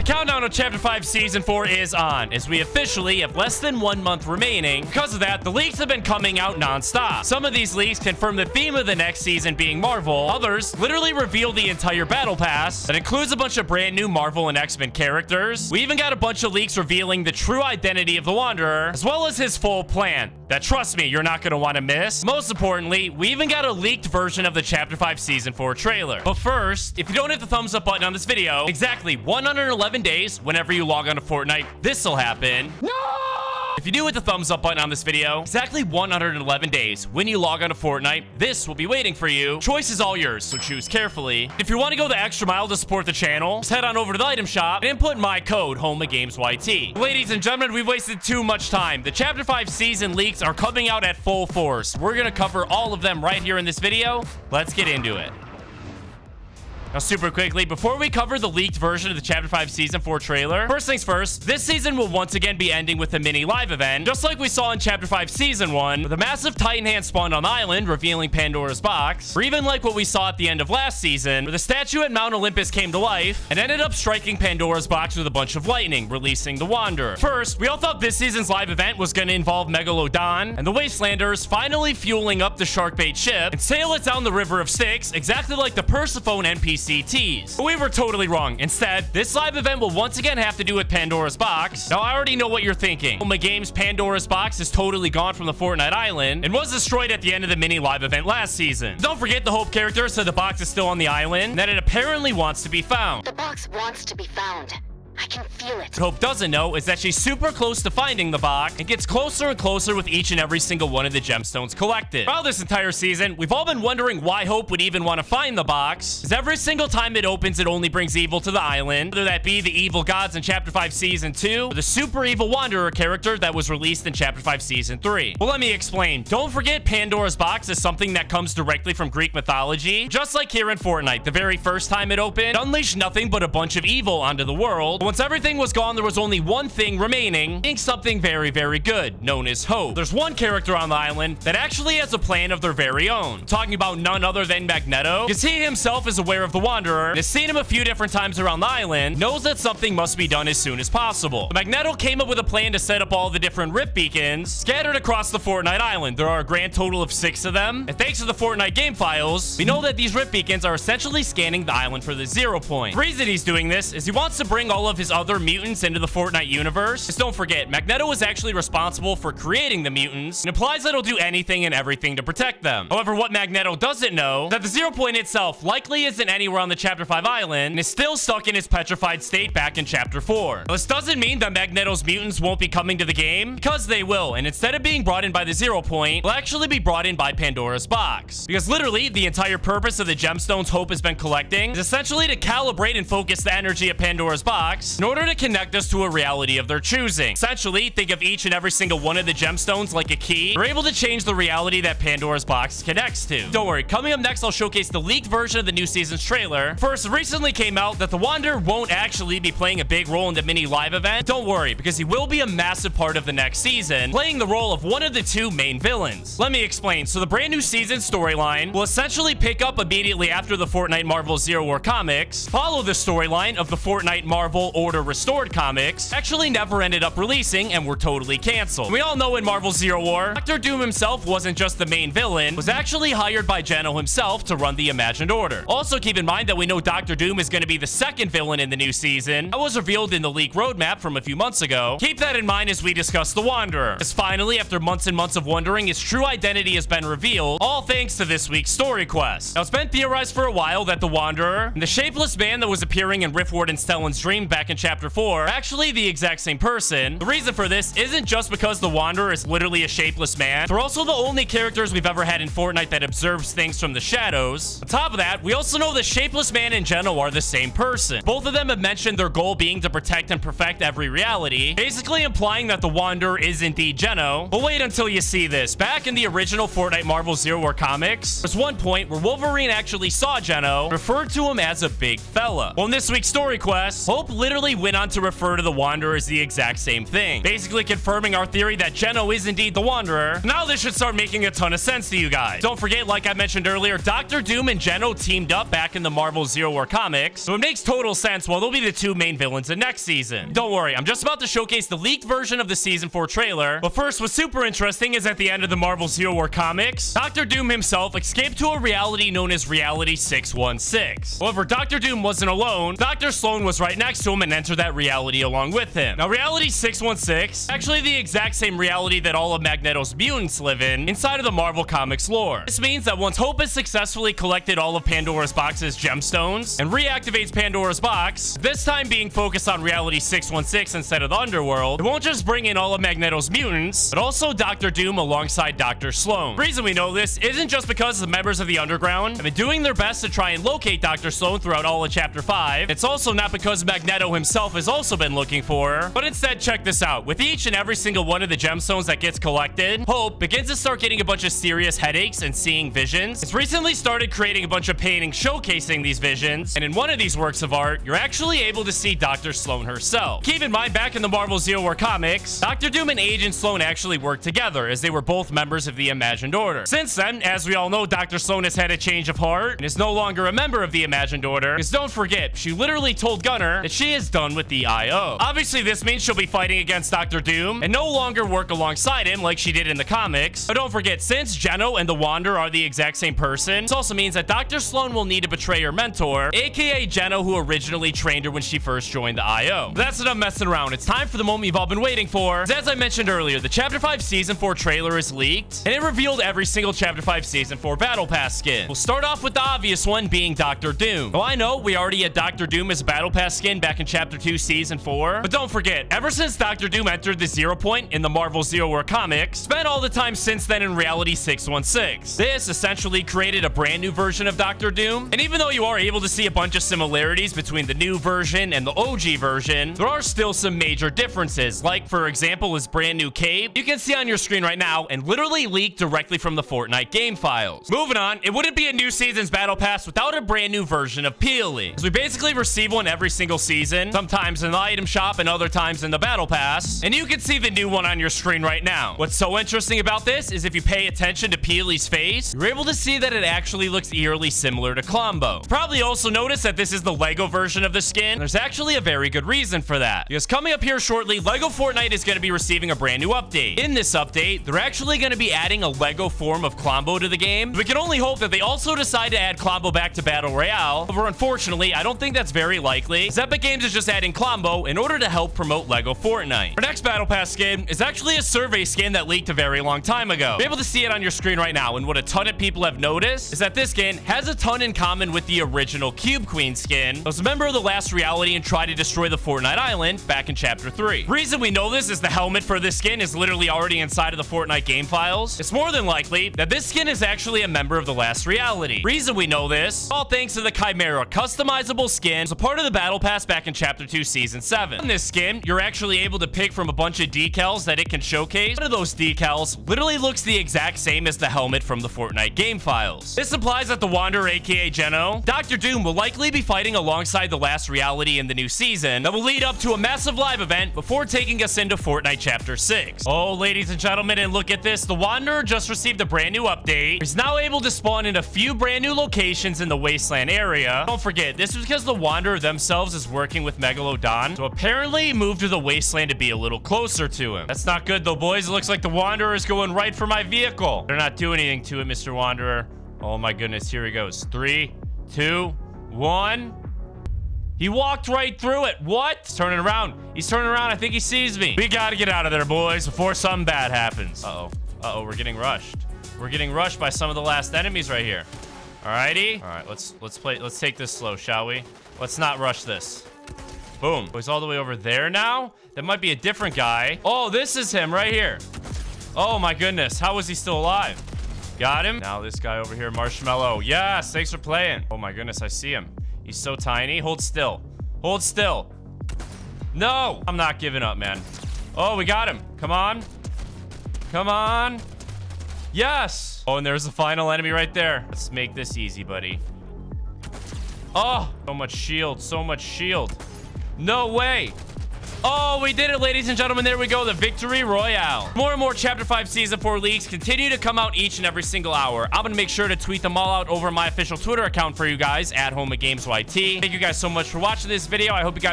The countdown of Chapter 5 Season 4 is on, as we officially have less than 1 month remaining. Because of that, the leaks have been coming out non-stop. Some of these leaks confirm the theme of the next season being Marvel. Others literally reveal the entire battle pass that includes a bunch of brand new Marvel and X-Men characters. We even got a bunch of leaks revealing the true identity of the Wanderer, as well as his full plan that, trust me, you're not going to want to miss. Most importantly, we even got a leaked version of the Chapter 5 Season 4 trailer. But first, if you don't hit the thumbs up button on this video, exactly 111 days whenever you log on to Fortnite, this'll happen. No! If you do hit the thumbs up button on this video, exactly 111 days when you log on to Fortnite, this will be waiting for you. Choice is all yours, so choose carefully. If you want to go the extra mile to support the channel, just head on over to the item shop and input my code HOMAGAMESYT. Ladies and gentlemen, we've wasted too much time. The Chapter 5 season leaks are coming out at full force. We're going to cover all of them right here in this video. Let's get into it. Now, super quickly, before we cover the leaked version of the Chapter 5 Season 4 trailer, first things first, this season will once again be ending with a mini live event, just like we saw in Chapter 5 Season 1, with a massive Titan hand spawned on the island, revealing Pandora's box, or even like what we saw at the end of last season, where the statue at Mount Olympus came to life, and ended up striking Pandora's box with a bunch of lightning, releasing the Wanderer. First, we all thought this season's live event was going to involve Megalodon, and the Wastelanders finally fueling up the Sharkbait ship, and sail it down the River of Styx, exactly like the Persephone NPC tease. But we were totally wrong. Instead, this live event will once again have to do with Pandora's box. Now, I already know what you're thinking. My game's Pandora's box is totally gone from the Fortnite island and was destroyed at the end of the mini live event last season. Don't forget, the Hope character said the box is still on the island and that it apparently wants to be found. The box wants to be found. I can feel it. What Hope doesn't know is that she's super close to finding the box and gets closer and closer with each and every single one of the gemstones collected. Throughout this entire season, we've all been wondering why Hope would even want to find the box, as every single time it opens, it only brings evil to the island, whether that be the evil gods in Chapter 5 Season 2 or the super evil Wanderer character that was released in Chapter 5 Season 3. Well, let me explain. Don't forget, Pandora's box is something that comes directly from Greek mythology. Just like here in Fortnite, the very first time it opened, it unleashed nothing but a bunch of evil onto the world. Once everything was gone, there was only one thing remaining, being something very, very good, known as Hope. There's one character on the island that actually has a plan of their very own. I'm talking about none other than Magneto, because he himself is aware of the Wanderer and has seen him a few different times around the island, knows that something must be done as soon as possible. Magneto came up with a plan to set up all the different rift beacons scattered across the Fortnite island. There are a grand total of 6 of them, and thanks to the Fortnite game files, we know that these rift beacons are essentially scanning the island for the 0 point. The reason he's doing this is he wants to bring all of his other mutants into the Fortnite universe. Just don't forget, Magneto is actually responsible for creating the mutants and implies that he'll do anything and everything to protect them. However, what Magneto doesn't know is that the 0 point itself likely isn't anywhere on the Chapter 5 island and is still stuck in its petrified state back in Chapter 4. Now, this doesn't mean that Magneto's mutants won't be coming to the game, because they will, and instead of being brought in by the 0 point, will actually be brought in by Pandora's box. Because literally, the entire purpose of the gemstones Hope has been collecting is essentially to calibrate and focus the energy of Pandora's box in order to connect us to a reality of their choosing. Essentially, think of each and every single one of the gemstones like a key. You're able to change the reality that Pandora's box connects to. Don't worry, coming up next, I'll showcase the leaked version of the new season's trailer. First, it recently came out that the Wanderer won't actually be playing a big role in the mini live event. Don't worry, because he will be a massive part of the next season, playing the role of one of the 2 main villains. Let me explain. So the brand new season storyline will essentially pick up immediately after the Fortnite Marvel Zero War comics, follow the storyline of the Fortnite Marvel Order Restored comics, actually never ended up releasing and were totally canceled. We all know in Marvel Zero War, Dr. Doom himself wasn't just the main villain, was actually hired by Geno himself to run the Imagined Order. Also, keep in mind that we know Dr. Doom is going to be the 2nd villain in the new season. That was revealed in the leak roadmap from a few months ago. Keep that in mind as we discuss the Wanderer, as finally, after months and months of wondering, his true identity has been revealed, all thanks to this week's story quest. Now, it's been theorized for a while that the Wanderer and the shapeless man that was appearing in Riftward and Stellan's dream back in Chapter 4 are actually the exact same person. The reason for this isn't just because the Wanderer is literally a shapeless man. They're also the only characters we've ever had in Fortnite that observes things from the shadows. On top of that, we also know the shapeless man and Geno are the same person. Both of them have mentioned their goal being to protect and perfect every reality, basically implying that the Wanderer is indeed Geno. But wait until you see this. Back in the original Fortnite Marvel Zero War comics, there's one point where Wolverine actually saw Geno, referred to him as a big fella. Well, in this week's story quest, Hope literally literally went on to refer to the Wanderer as the exact same thing, basically confirming our theory that Geno is indeed the Wanderer. Now this should start making a ton of sense to you guys. Don't forget, like I mentioned earlier, Doctor Doom and Geno teamed up back in the Marvel Zero War comics, so it makes total sense why they'll be the two main villains in next season. Don't worry, I'm just about to showcase the leaked version of the season 4 trailer, but first, what's super interesting is at the end of the Marvel Zero War comics, Doctor Doom himself escaped to a reality known as Reality 616. However, Doctor Doom wasn't alone. Dr. Sloan was right next to him and entered that reality along with him. Now, Reality 616, actually the exact same reality that all of Magneto's mutants live in, inside of the Marvel Comics lore. This means that once Hope has successfully collected all of Pandora's box's gemstones and reactivates Pandora's box, this time being focused on Reality 616 instead of the underworld, it won't just bring in all of Magneto's mutants, but also Doctor Doom alongside Dr. Sloan. The reason we know this isn't just because the members of the Underground have been doing their best to try and locate Dr. Sloan throughout all of Chapter 5. It's also not because Magneto himself has also been looking for her, but instead, check this out. With each and every single one of the gemstones that gets collected, Hope begins to start getting a bunch of serious headaches and seeing visions. It's recently started creating a bunch of paintings showcasing these visions, and in one of these works of art, you're actually able to see Dr. Sloan herself. Keep in mind, back in the Marvel Zero War comics, Dr. Doom and Agent Sloan actually worked together as they were both members of the Imagined Order. Since then, as we all know, Dr. Sloan has had a change of heart and is no longer a member of the Imagined Order, because don't forget, she literally told Gunner that she is done with the IO. Obviously, this means she'll be fighting against Dr. Doom and no longer work alongside him like she did in the comics. But don't forget, since Geno and the Wanderer are the exact same person, this also means that Dr. Sloan will need to betray her mentor, aka Geno, who originally trained her when she first joined the IO. But that's enough messing around. It's time for the moment you've all been waiting for. As I mentioned earlier, the Chapter 5 Season 4 trailer is leaked, and it revealed every single Chapter 5 Season 4 Battle Pass skin. We'll start off with the obvious one being Doctor Doom. Now, I know we already had Doctor Doom as a Battle Pass skin back in Chapter 2 Season 4, but don't forget, ever since Doctor Doom entered the Zero Point in the Marvel Zero War comics, spent all the time since then in Reality 616. This essentially created a brand new version of Doctor Doom, and even though you are able to see a bunch of similarities between the new version and the OG version, there are still some major differences, like for example his brand new cape you can see on your screen right now and literally leaked directly from the Fortnite game files. Moving on, it wouldn't be a new season's Battle Pass without a brand new version of Peely, as we basically receive one every single season, sometimes in the item shop and other times in the Battle Pass, and you can see the new one on your screen right now. What's so interesting about this is if you pay attention to Peely's face, you're able to see that it actually looks eerily similar to Klombo. You probably also noticed that this is the Lego version of the skin. There's actually a very good reason for that, because coming up here shortly, Lego Fortnite is going to be receiving a brand new update. In this update, they're actually going to be adding a Lego form of Klombo to the game. We can only hope that they also decide to add Klombo back to Battle Royale. However, unfortunately, I don't think that's very likely, as Epic Games is just adding Klombo in order to help promote Lego Fortnite. Our next Battle Pass skin is actually a survey skin that leaked a very long time ago. You're able to see it on your screen right now, and what a ton of people have noticed is that this skin has a ton in common with the original Cube Queen skin, who was a member of the last reality and tried to destroy the Fortnite Island back in Chapter 3. The reason we know this is the helmet for this skin is literally already inside of the Fortnite game files. It's more than likely that this skin is actually a member of the last reality. Reason we know this, all thanks to the Chimera customizable skin, as a part of the Battle Pass back in Chapter 2 Season 7. On this skin, you're actually able to pick from a bunch of decals that it can showcase. One of those decals literally looks the exact same as the helmet from the Fortnite game files. This implies that the Wanderer, aka Geno, Doctor Doom, will likely be fighting alongside the last reality in the new season that will lead up to a massive live event before taking us into Fortnite Chapter 6. Oh, ladies and gentlemen, and look at this. The Wanderer just received a brand new update. He's now able to spawn in a few brand new locations in the Wasteland area. Don't forget, this is because the Wanderer themselves is working with Megalodon, so apparently he moved to the Wasteland to be a little closer to him. That's not good though, boys. It looks like the Wanderer is going right for my vehicle. They're not doing anything to it, Mr. Wanderer. Oh my goodness, here he goes. 3, 2, 1. He walked right through it. What? He's turning around. He's turning around. I think he sees me. We gotta get out of there, boys, before something bad happens. Uh-oh. Uh-oh, we're getting rushed. We're getting rushed by some of the last enemies right here. Alrighty. All right, let's take this slow, shall we? Let's not rush this. Boom. He's all the way over there now. That might be a different guy. Oh, this is him right here. Oh my goodness. How is he still alive? Got him. Now this guy over here, Marshmallow. Yes, thanks for playing. Oh my goodness, I see him. He's so tiny. Hold still. Hold still. No, I'm not giving up, man. Oh, we got him. Come on. Come on. Yes. Oh, and there's the final enemy right there. Let's make this easy, buddy. Oh, so much shield. So much shield. No way. Oh, we did it, ladies and gentlemen. There we go. The victory royale. More and more Chapter 5 Season 4 leaks continue to come out each and every single hour. I'm going to make sure to tweet them all out over my official Twitter account for you guys at HomeGamesYT. Thank you guys so much for watching this video. I hope you guys